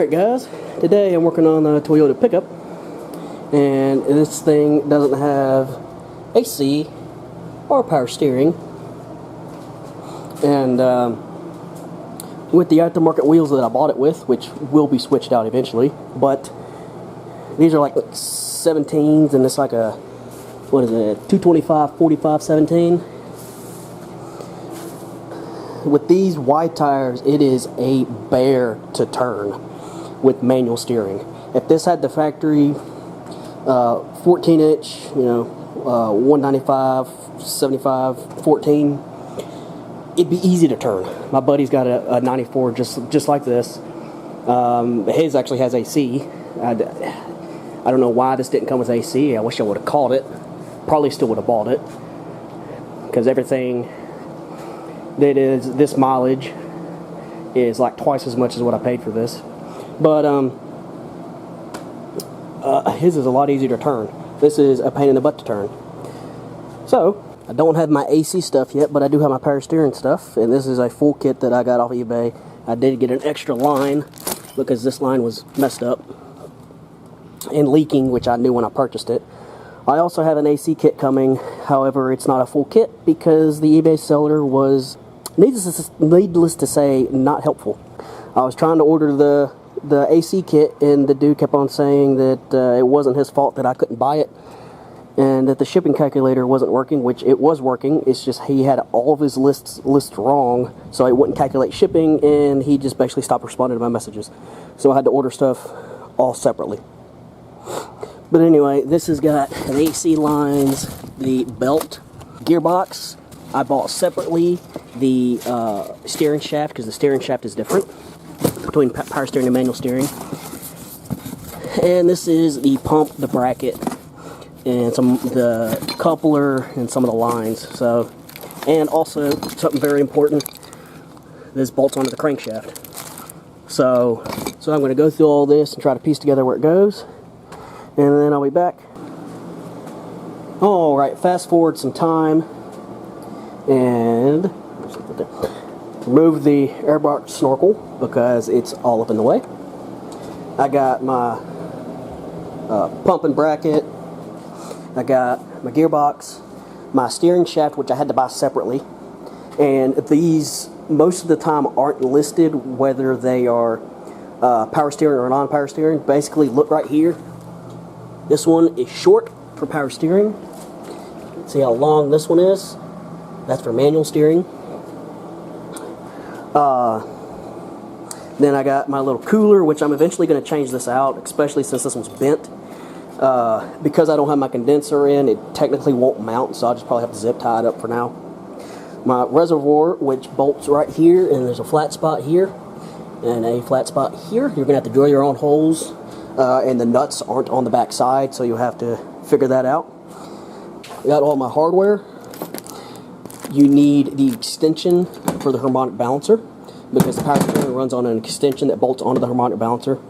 Alright guys, today I'm working on a Toyota pickup, and this thing doesn't have AC or power steering, and with the aftermarket wheels that I bought it with, which will be switched out eventually, but these are like 17s, and it's like a, what is it, 225 45 17. With these wide tires, it is a bear to turn with manual steering. If this had the factory 14-inch, 195, 75, 14, it'd be easy to turn. My buddy's got a 94 just like this. His actually has AC. I don't know why this didn't come with AC. I wish I would have called it. Probably still would have bought it, because everything that is this mileage is like twice as much as what I paid for this. But his is a lot easier to turn. This is a pain in the butt to turn. So I don't have my AC stuff yet, but I do have my power steering stuff, and this is a full kit that I got off of eBay. I did get an extra line because this line was messed up and leaking, which I knew when I purchased it. I also have an AC kit coming. However, it's not a full kit because the eBay seller was, needless to say, not helpful. I was trying to order the AC kit, and the dude kept on saying that it wasn't his fault that I couldn't buy it, and that the shipping calculator wasn't working, which it was working. It's just he had all of his lists wrong, so it wouldn't calculate shipping, and he just basically stopped responding to my messages. So I had to order stuff all separately. But anyway, this has got the AC lines, the belt, gearbox. I bought separately the steering shaft, because the steering shaft is different between power steering and manual steering. And this is the pump, the bracket, and the coupler, and some of the lines. So, and also something very important, this bolts onto the crankshaft. So I'm going to go through all this and try to piece together where it goes, and then I'll be back. Alright, fast forward some time, and remove the airbox snorkel because it's all up in the way. I got my pump and bracket, I got my gearbox, my steering shaft, which I had to buy separately, and these most of the time aren't listed whether they are power steering or non-power steering. Basically, look right here. This one is short for power steering. See how long this one is? That's for manual steering. Then I got my little cooler, which I'm eventually going to change this out, especially since this one's bent. Because I don't have my condenser in, it technically won't mount, so I'll just probably have to zip tie it up for now. My reservoir, which bolts right here, and there's a flat spot here, and a flat spot here. You're going to have to drill your own holes, and the nuts aren't on the back side, so you'll have to figure that out. I got all my hardware. You need the extension for the harmonic balancer, because the power steering runs on an extension that bolts onto the harmonic balancer.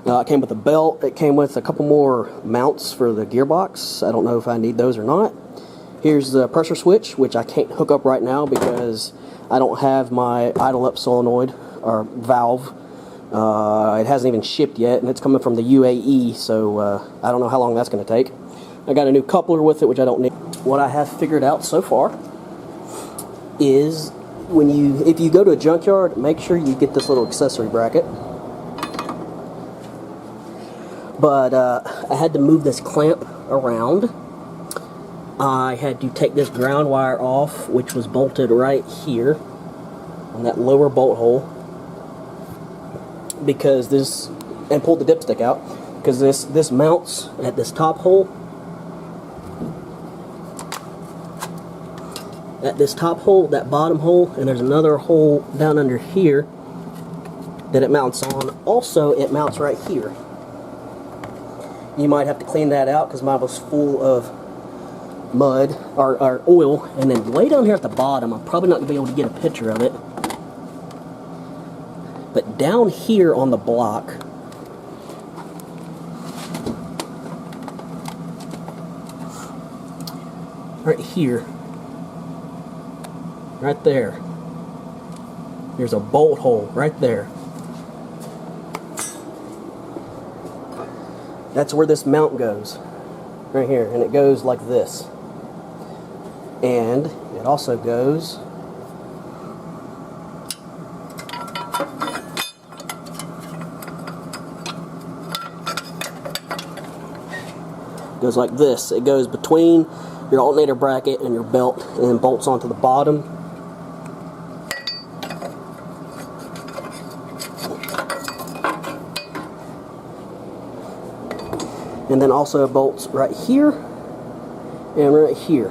It came with a belt. It came with a couple more mounts for the gearbox. I don't know if I need those or not. Here's the pressure switch, which I can't hook up right now because I don't have my idle up solenoid or valve. It hasn't even shipped yet, and it's coming from the UAE, so I don't know how long that's going to take. I got a new coupler with it, which I don't need. What I have figured out so far is if you go to a junkyard, make sure you get this little accessory bracket. But I had to move this clamp around. I had to take this ground wire off, which was bolted right here on that lower bolt hole, because this, and pulled the dipstick out, because this mounts at this top hole. At this top hole, that bottom hole, and there's another hole down under here that it mounts on. Also, it mounts right here. You might have to clean that out because mine was full of mud or oil. And then way down here at the bottom, I'm probably not going to be able to get a picture of it, but down here on the block, right here, right there, there's a bolt hole right there. that's where this mount goes, right here, and it goes like this. And it also goes like this. It goes between your alternator bracket and your belt, and then bolts onto the bottom. And then also bolts right here and right here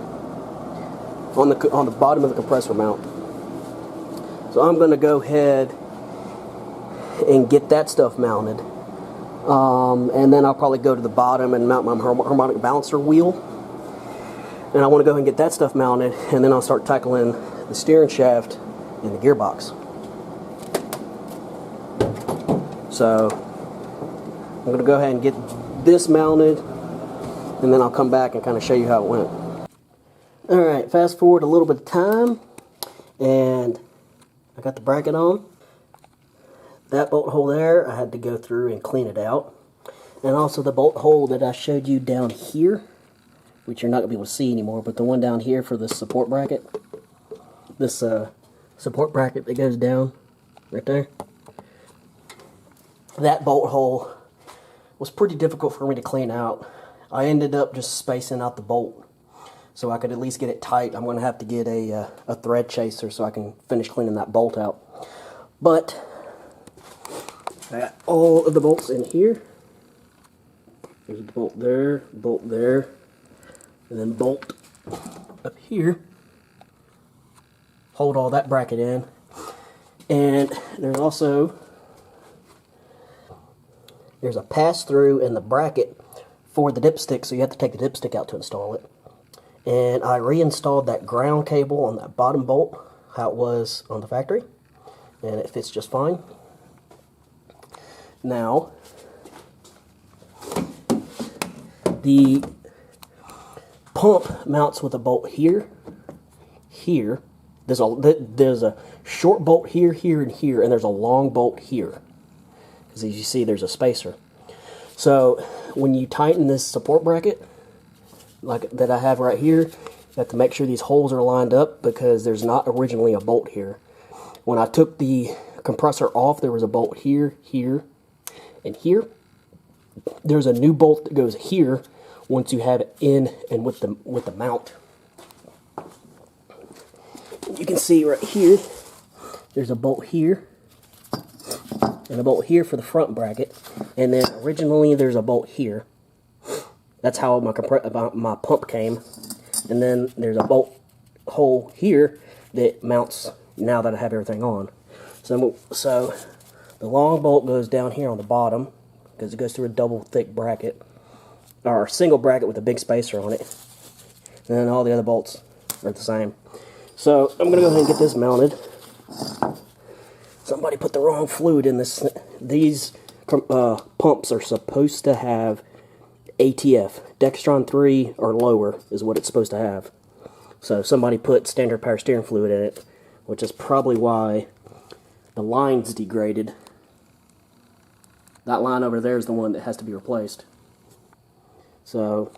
on the bottom of the compressor mount. So I'm going to go ahead and get that stuff mounted. And then I'll probably go to the bottom and mount my harmonic balancer wheel. And I want to go ahead and get that stuff mounted, and then I'll start tackling the steering shaft and the gearbox. So I'm going to go ahead and get this mounted, and then I'll come back and kind of show you how it went. Alright, fast forward a little bit of time, and I got the bracket on. That bolt hole there, I had to go through and clean it out. And also the bolt hole that I showed you down here, which you're not going to be able to see anymore, but the one down here for this support bracket. This support bracket that goes down right there. That bolt hole was pretty difficult for me to clean out. I ended up just spacing out the bolt so I could at least get it tight. I'm going to have to get a thread chaser so I can finish cleaning that bolt out. But I got all of the bolts in here. There's a bolt there, and then bolt up here. Hold all that bracket in. And there's also a pass-through in the bracket for the dipstick, so you have to take the dipstick out to install it. And I reinstalled that ground cable on that bottom bolt, how it was on the factory, and it fits just fine. Now, the pump mounts with a bolt here. There's a short bolt here, and here, and there's a long bolt here. Because as you see, there's a spacer. So when you tighten this support bracket, like that I have right here, you have to make sure these holes are lined up because there's not originally a bolt here. When I took the compressor off, there was a bolt here, and here. There's a new bolt that goes here once you have it in and with the mount. You can see right here, there's a bolt here and a bolt here for the front bracket, and then originally there's a bolt here. That's how my pump came. And then there's a bolt hole here that mounts now that I have everything on. So the long bolt goes down here on the bottom because it goes through a double thick bracket, or a single bracket with a big spacer on it. And then all the other bolts are the same. So I'm going to go ahead and get this mounted. Somebody put the wrong fluid in this. These pumps are supposed to have ATF, Dextron 3 or lower is what it's supposed to have. So somebody put standard power steering fluid in it, which is probably why the line's degraded. That line over there is the one that has to be replaced. So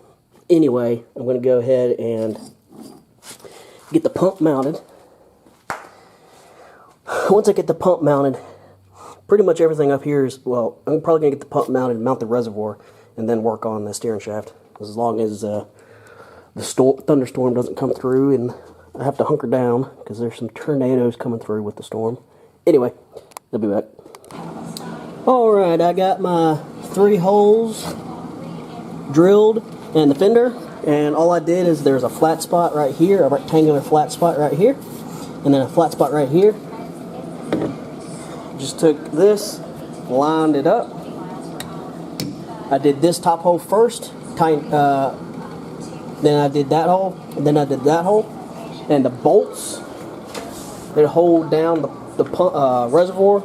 anyway, I'm going to go ahead and get the pump mounted. Once I get the pump mounted, pretty much everything up here is, well, I'm probably going to get the pump mounted and mount the reservoir and then work on the steering shaft. As long as the thunderstorm doesn't come through and I have to hunker down because there's some tornadoes coming through with the storm. Anyway, I'll be back. Alright, I got my 3 holes drilled in the fender, and all I did is there's a flat spot right here, a rectangular flat spot right here, and then a flat spot right here. Just took this, lined it up. I did this top hole first, then I did that hole, and then I did that hole, and the bolts that hold down the reservoir,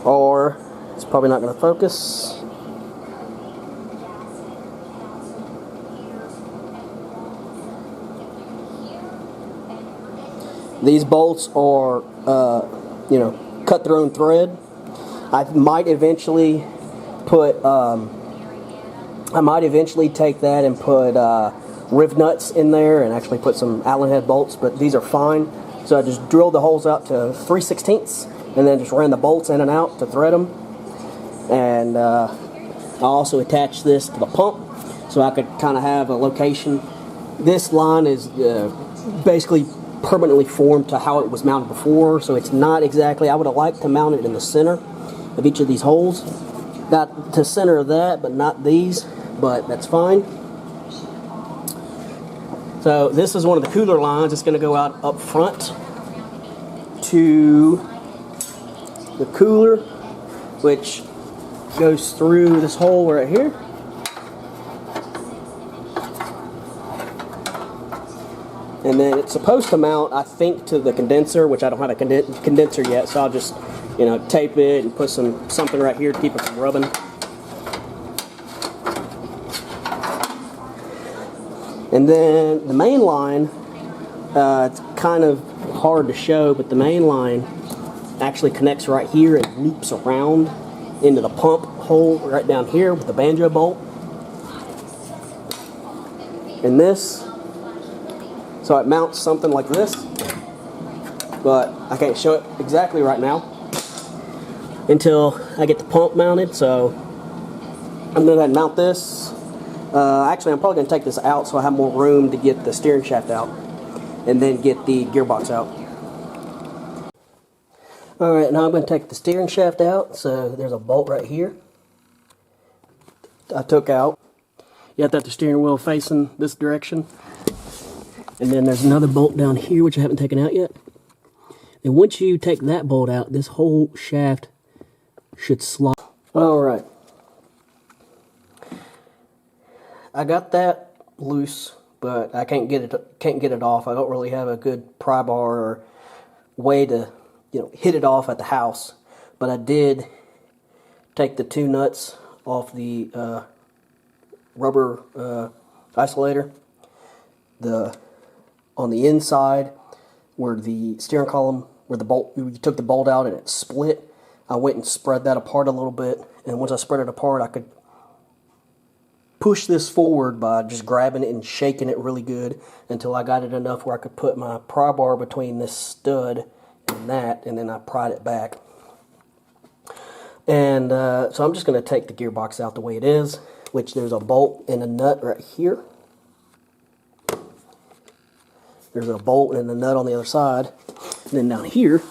or it's probably not going to focus. These bolts are, cut their own thread. I might eventually put I might eventually take that and put riv nuts in there and actually put some Allen head bolts, but these are fine. So I just drilled the holes out to 3/16 and then just ran the bolts in and out to thread them. And I also attached this to the pump so I could kind of have a location. This line is basically permanently formed to how it was mounted before, so it's not exactly, I would have liked to mount it in the center of each of these holes. Got to center of that, but not these, but that's fine. So this is one of the cooler lines. It's going to go out up front to the cooler, which goes through this hole right here. And then it's supposed to mount, I think, to the condenser, which I don't have a condenser yet, so I'll just, you know, tape it and put something right here to keep it from rubbing. And then the main line, it's kind of hard to show, but the main line actually connects right here and loops around into the pump hole right down here with the banjo bolt. And this, so it mounts something like this, but I can't show it exactly right now until I get the pump mounted. So I'm going to go ahead and mount this. Actually, I'm probably going to take this out so I have more room to get the steering shaft out and then get the gearbox out. Alright, now I'm going to take the steering shaft out. So there's a bolt right here I took out. You have to have the steering wheel facing this direction. And then there's another bolt down here which I haven't taken out yet. And once you take that bolt out, this whole shaft should slide. Alright. I got that loose, but I can't get it off. I don't really have a good pry bar or way to, you know, hit it off at the house. But I did take the two nuts off the rubber isolator. On the inside, where the steering column, where the bolt, you took the bolt out and it split, I went and spread that apart a little bit. And once I spread it apart, I could push this forward by just grabbing it and shaking it really good until I got it enough where I could put my pry bar between this stud and that, and then I pried it back. And so I'm just going to take the gearbox out the way it is, which there's a bolt and a nut right here. There's a bolt and a nut on the other side. And then down here,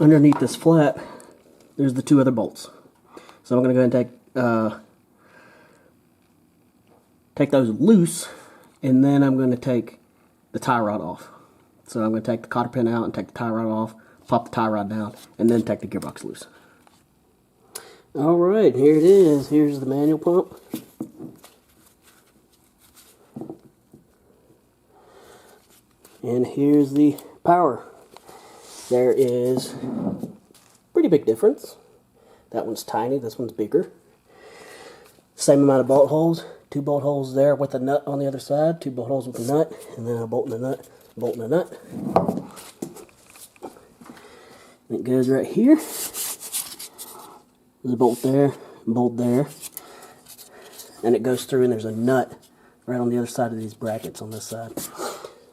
underneath this flat, there's the two other bolts. So I'm going to go ahead and take those loose, and then I'm going to take the tie rod off. So I'm going to take the cotter pin out and take the tie rod off, pop the tie rod down, and then take the gearbox loose. Alright, here it is. Here's the manual pump. And here's the power. There is pretty big difference. That one's tiny, this one's bigger. Same amount of bolt holes. 2 bolt holes there with a nut on the other side, 2 bolt holes with a nut, and then a bolt and a nut, bolt and a nut. And it goes right here. There's a bolt there, bolt there. And it goes through, and there's a nut right on the other side of these brackets on this side.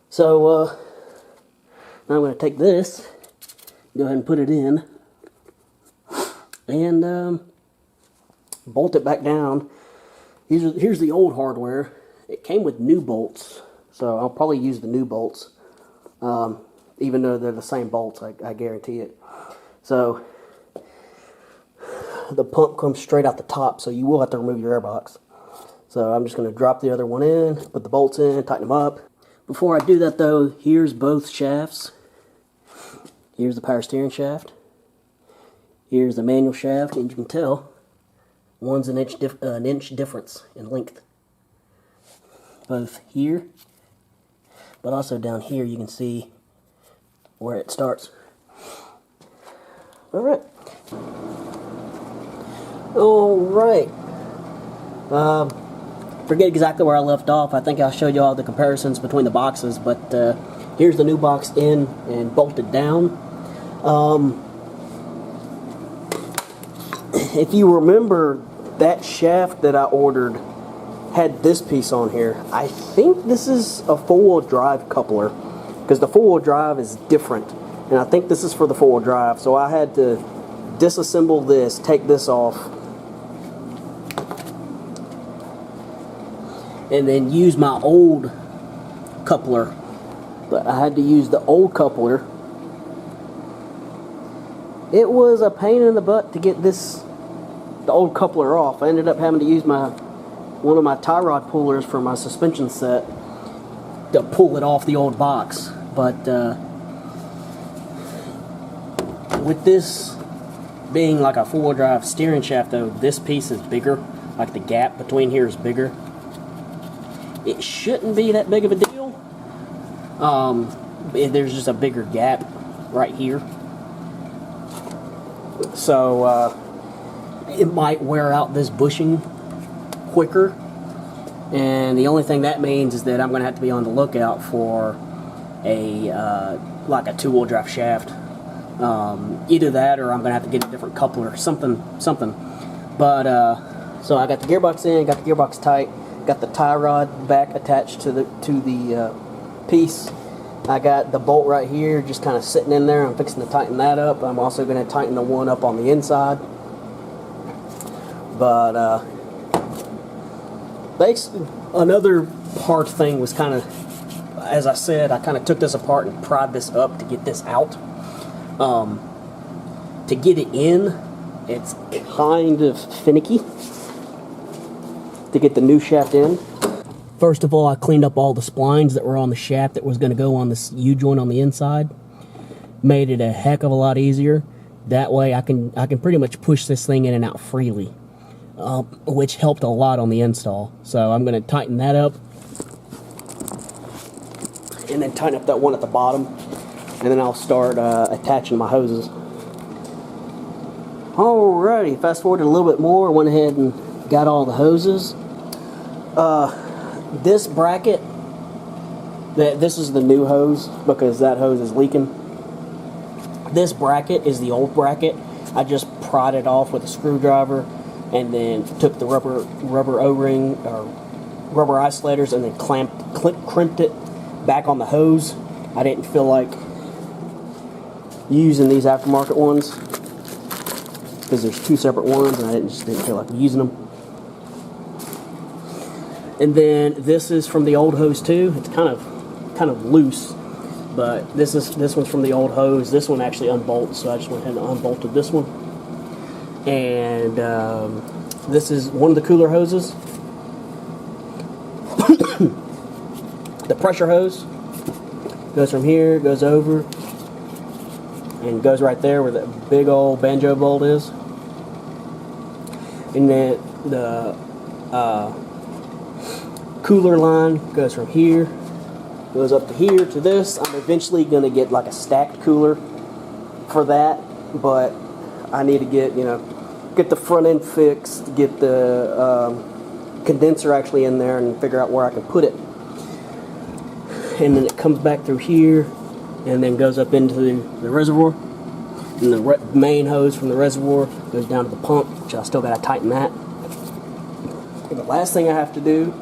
So, now I'm going to take this, go ahead and put it in, and bolt it back down. Here's the old hardware. It came with new bolts, so I'll probably use the new bolts, even though they're the same bolts, I guarantee it. So the pump comes straight out the top, so you will have to remove your airbox. So I'm just going to drop the other one in, put the bolts in, tighten them up. Before I do that though, here's both shafts. Here's the power steering shaft. Here's the manual shaft, and you can tell one's an inch difference in length. Both here, but also down here you can see where it starts. Alright. Forget exactly where I left off. I think I showed you all the comparisons between the boxes, but here's the new box in and bolted down. if you remember, that shaft that I ordered had this piece on here. I think this is a four-wheel drive coupler, because the four-wheel drive is different, and I think this is for the four-wheel drive. So I had to disassemble this, take this off, and then use my old coupler. But I had to use the old coupler. It was a pain in the butt to get the old coupler off. I ended up having to use one of my tie rod pullers for my suspension set to pull it off the old box. But with this being like a four-wheel drive steering shaft, though, this piece is bigger. Like the gap between here is bigger. It shouldn't be that big of a deal. There's just a bigger gap right here. So it might wear out this bushing quicker, and the only thing that means is that I'm going to have to be on the lookout for like a two-wheel drive shaft. Either that, or I'm going to have to get a different coupler, something. But so I got the gearbox in, got the gearbox tight, got the tie rod back attached to the piece. I got the bolt right here just kind of sitting in there. I'm fixing to tighten that up. I'm also going to tighten the one up on the inside. But basically, another part thing was kind of, as I said, I kind of took this apart and pried this up to get this out. To get it in, it's kind of finicky to get the new shaft in. First of all, I cleaned up all the splines that were on the shaft that was going to go on this U-joint on the inside. Made it a heck of a lot easier. That way I can pretty much push this thing in and out freely, which helped a lot on the install. So I'm going to tighten that up, and then tighten up that one at the bottom, and then I'll start attaching my hoses. Alrighty, fast forwarded a little bit more, went ahead and got all the hoses. This bracket, this is the new hose because that hose is leaking. This bracket is the old bracket. I just pried it off with a screwdriver and then took the rubber O-ring or rubber isolators and then crimped it back on the hose. I didn't feel like using these aftermarket ones because there's two separate ones, and I just didn't feel like using them. And then this is from the old hose too. It's kind of loose, but this one's from the old hose. This one actually unbolts, so I just went ahead and unbolted this one. And this is one of the cooler hoses. The pressure hose goes from here, goes over, and goes right there where that big old banjo bolt is. And then the cooler line goes from here, goes up to here to this. I'm eventually going to get like a stacked cooler for that, but I need to get the front end fixed, get the condenser actually in there, and figure out where I can put it. And then it comes back through here and then goes up into the reservoir, and the main hose from the reservoir goes down to the pump, which I still got to tighten that. And the last thing I have to do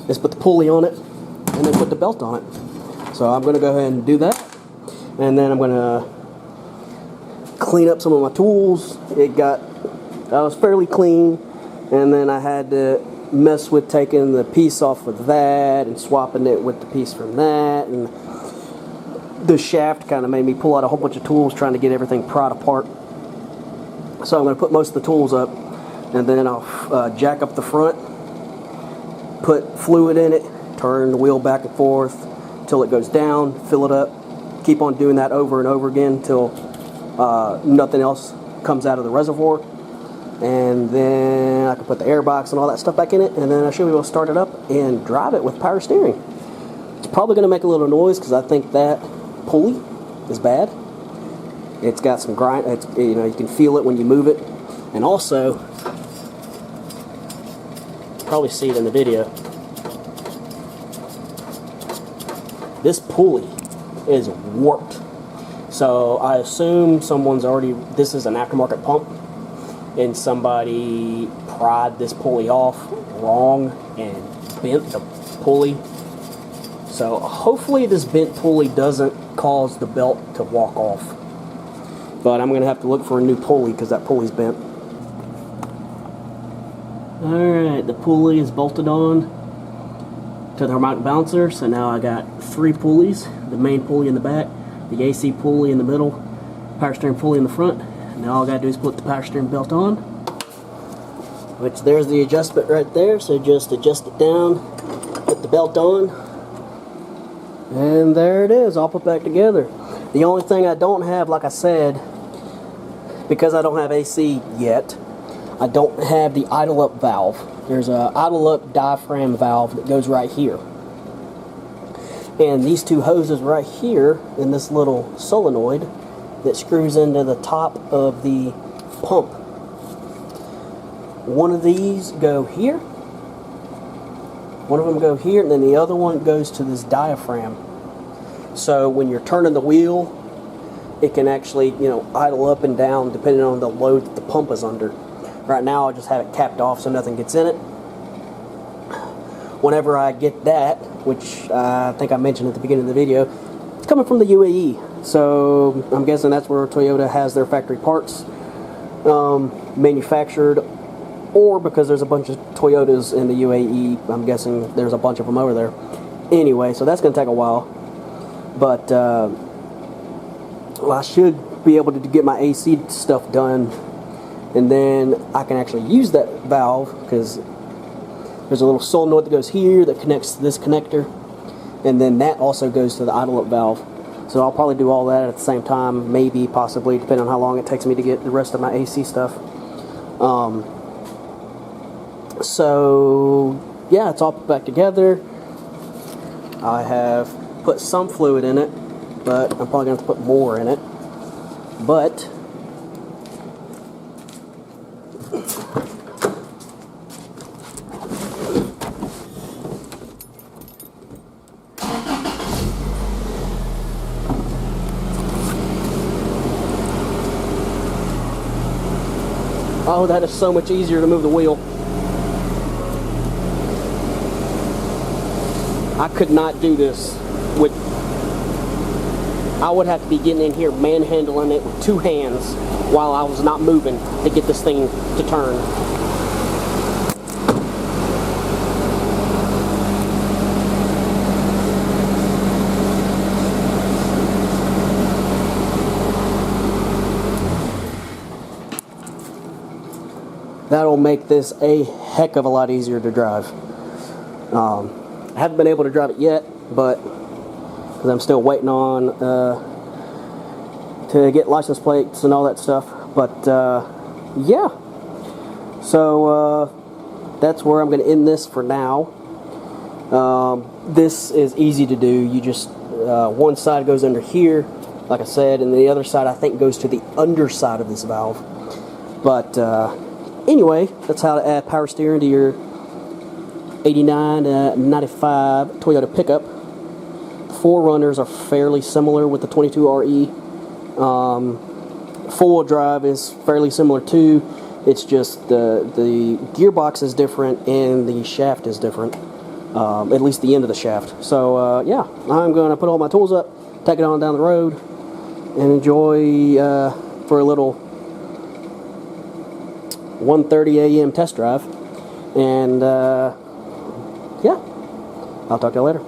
is put the pulley on it and then put the belt on it. So I'm going to go ahead and do that, and then I'm going to clean up some of my tools. I was fairly clean, and then I had to mess with taking the piece off of that and swapping it with the piece from that, and the shaft kind of made me pull out a whole bunch of tools trying to get everything pried apart. So I'm going to put most of the tools up, and then I'll jack up the front, put fluid in it, turn the wheel back and forth until it goes down, fill it up, keep on doing that over and over again until nothing else comes out of the reservoir. And then I can put the air box and all that stuff back in it, and then I should be able to start it up and drive it with power steering. It's probably going to make a little noise because I think that pulley is bad. It's got some grind. You can feel it when you move it, and also probably see it in the video. this pulley is warped. So I assume someone's already, this is an aftermarket pump, and somebody pried this pulley off wrong and bent the pulley. So hopefully this bent pulley doesn't cause the belt to walk off. But I'm going to have to look for a new pulley because that pulley's bent. Alright, the pulley is bolted on to the harmonic balancer. So now I got 3 pulleys. The main pulley in the back, the AC pulley in the middle, power steering pulley in the front. Now all I got to do is put the power steering belt on. Which there's the adjustment right there. So just adjust it down, put the belt on. And there it is, all put back together. The only thing I don't have, like I said, because I don't have AC yet, I don't have the idle up valve. There's a idle up diaphragm valve that goes right here. And these 2 hoses right here in this little solenoid that screws into the top of the pump. One of these go here. One of them go here, and then the other one goes to this diaphragm. So when you're turning the wheel, it can actually, idle up and down depending on the load that the pump is under. Right now I just have it capped off so nothing gets in it. Whenever I get that, which I think I mentioned at the beginning of the video, it's coming from the UAE. So I'm guessing that's where Toyota has their factory parts manufactured, or because there's a bunch of Toyotas in the UAE, I'm guessing there's a bunch of them over there. Anyway, so that's going to take a while. But I should be able to get my AC stuff done, and then I can actually use that valve, because there's a little solenoid that goes here that connects to this connector, and then that also goes to the idle up valve. So I'll probably do all that at the same time, maybe, possibly, depending on how long it takes me to get the rest of my AC stuff. So yeah, it's all put back together. I have put some fluid in it, but I'm probably going to have to put more in it. But oh, that is so much easier to move the wheel. I could not do this with, I would have to be getting in here manhandling it with 2 hands while I was not moving to get this thing to turn. That'll make this a heck of a lot easier to drive. I haven't been able to drive it yet, but because I'm still waiting on to get license plates and all that stuff. But yeah, so that's where I'm going to end this for now. This is easy to do. You just one side goes under here, like I said, and the other side I think goes to the underside of this valve. But anyway, that's how to add power steering to your 89 to 95 Toyota pickup. 4Runners are fairly similar with the 22RE. Four-wheel drive is fairly similar too. It's just the gearbox is different and the shaft is different. At least the end of the shaft. So yeah, I'm going to put all my tools up, take it on down the road, and enjoy for a little 1:30 a.m. test drive. And yeah, I'll talk to you later.